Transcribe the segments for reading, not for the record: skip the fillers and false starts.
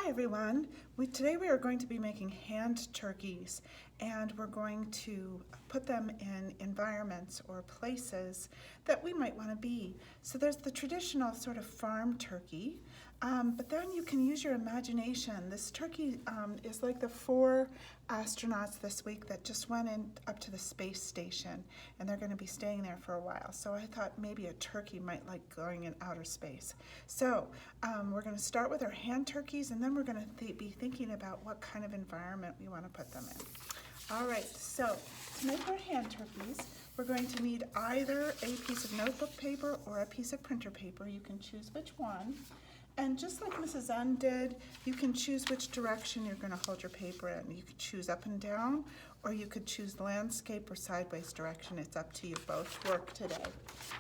Hi everyone. Today we are going to be making hand turkeys, and we're going to put them in environments or places that we might want to be. So there's the traditional sort of farm turkey, but then you can use your imagination. This turkey is like the 4 astronauts this week that just went up to the space station, and they're going to be staying there for a while. So I thought maybe a turkey might like going in outer space. So we're going to start with our hand turkeys, and then we're going to be thinking about what kind of environment we want to put them in. All right, so to make our hand turkeys, we're going to need either a piece of notebook paper or a piece of printer paper. You can choose which one. And just like Mrs. N did, you can choose which direction you're going to hold your paper in. You could choose up and down, or you could choose landscape or sideways direction. It's up to you. Both work today.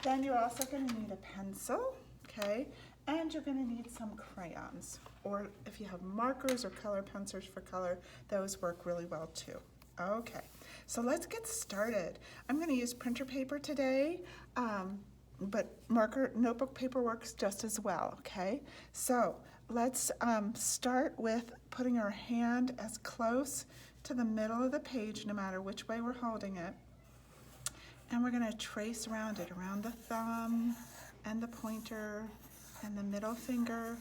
Then you're also going to need a pencil, okay? And you're going to need some crayons. Or if you have markers or color pencils for color, those work really well too. Okay, so let's get started. I'm going to use printer paper today. But notebook paper works just as well, okay? So let's start with putting our hand as close to the middle of the page, no matter which way we're holding it. And we're gonna trace around it, around the thumb and the pointer and the middle finger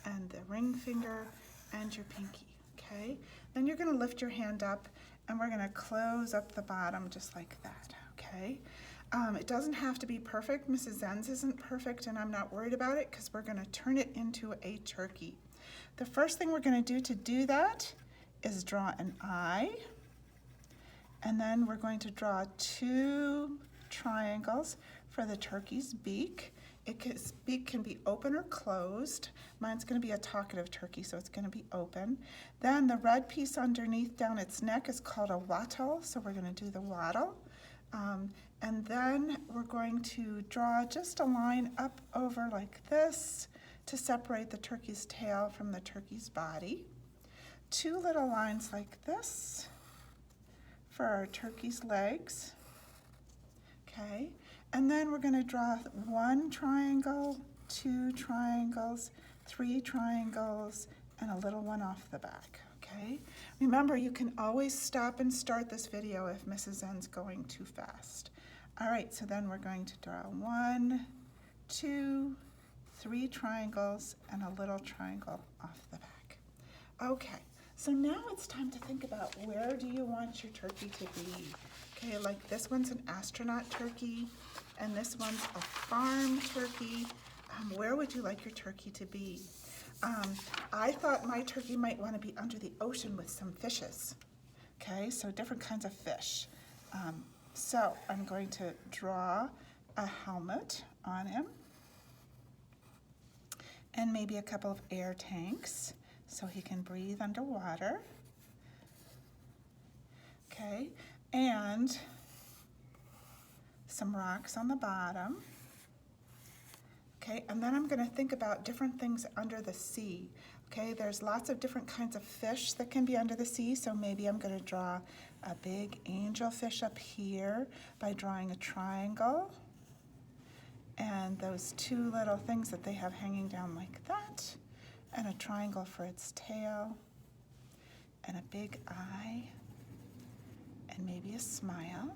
and the ring finger and your pinky, okay? Then you're gonna lift your hand up and we're gonna close up the bottom just like that, okay? It doesn't have to be perfect. Mrs. Zen's isn't perfect, and I'm not worried about it because we're going to turn it into a turkey. The first thing we're going to do that is draw an eye, and then we're going to draw 2 triangles for the turkey's beak. Its beak can be open or closed. Mine's going to be a talkative turkey, so it's going to be open. Then the red piece underneath down its neck is called a wattle, so we're going to do the wattle. And then we're going to draw just a line up over like this to separate the turkey's tail from the turkey's body. 2 little lines like this for our turkey's legs. Okay, and then we're going to draw 1 triangle, 2 triangles, 3 triangles, and a little one off the back. Okay, remember you can always stop and start this video if Mrs. N's going too fast. All right, so then we're going to draw 1, 2, 3 triangles and a little triangle off the back. Okay, so now it's time to think about where do you want your turkey to be. Okay, like this one's an astronaut turkey and this one's a farm turkey. Where would you like your turkey to be? I thought my turkey might want to be under the ocean with some fishes. Okay, so different kinds of fish. So I'm going to draw a helmet on him and maybe a couple of air tanks so he can breathe underwater. Okay, and some rocks on the bottom. Okay, and then I'm going to think about different things under the sea. Okay, there's lots of different kinds of fish that can be under the sea, so maybe I'm going to draw a big angelfish up here by drawing a triangle and those 2 little things that they have hanging down like that, and a triangle for its tail, and a big eye, and maybe a smile.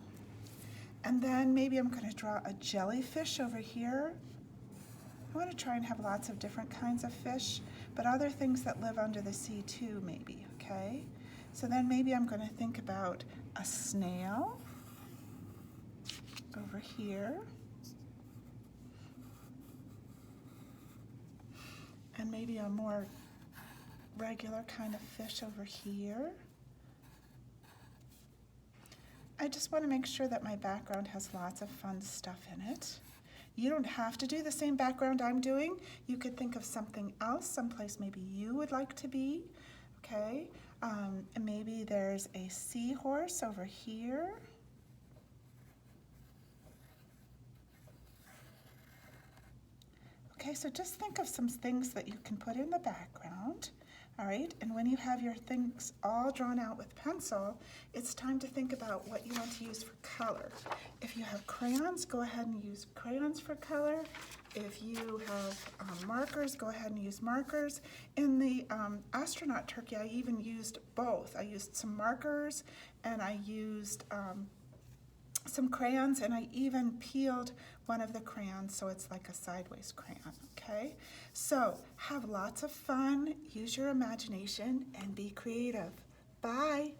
And then maybe I'm going to draw a jellyfish over here. I want to try and have lots of different kinds of fish, but other things that live under the sea too, maybe, okay? So then maybe I'm going to think about a snail over here, and maybe a more regular kind of fish over here. I just want to make sure that my background has lots of fun stuff in it. You don't have to do the same background I'm doing. You could think of something else, someplace maybe you would like to be, okay? And maybe there's a seahorse over here. Okay, so just think of some things that you can put in the background. All right, and when you have your things all drawn out with pencil, it's time to think about what you want to use for color. If you have crayons, go ahead and use crayons for color. If you have markers, go ahead and use markers. In the astronaut turkey, I even used both. I used some markers and I used some crayons, and I even peeled one of the crayons so it's like a sideways crayon, okay? So have lots of fun, use your imagination, and be creative. Bye.